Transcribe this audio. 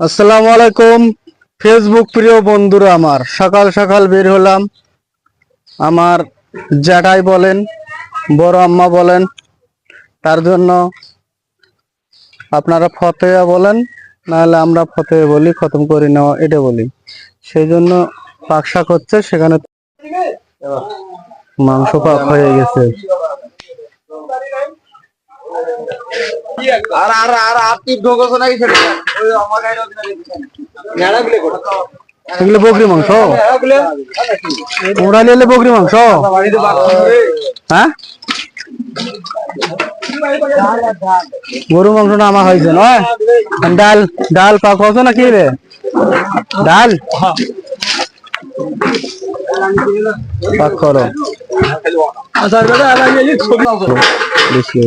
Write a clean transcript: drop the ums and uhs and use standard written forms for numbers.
আসসালামু আলাইকুম ফেসবুক প্রিয় বন্ধুরা, আমার সকাল সকাল বের হলাম। আমার জ্যাঠাই বলেন, বড় আম্মা বলেন, তার জন্য আপনারা ফতেয়া বলেন, নাহলে আমরা ফতেয়া বলি, খতম করে নেওয়া এটা বলি। সেই জন্য পাক শাক হচ্ছে, সেখানে মাংস পাক হয়ে গেছে। আর আর আর আপনি ঢোকো নাকি ছেড়ে ওই আমার এগুলো বকরি মাংস, তোমরা নিলে বকরি মাংস। হ্যাঁ, গরু মাংস না আমার হয়েছে নয়। ডাল ডাল পাক হচ্ছে না কি রে? ডাল পাক করো বেশি।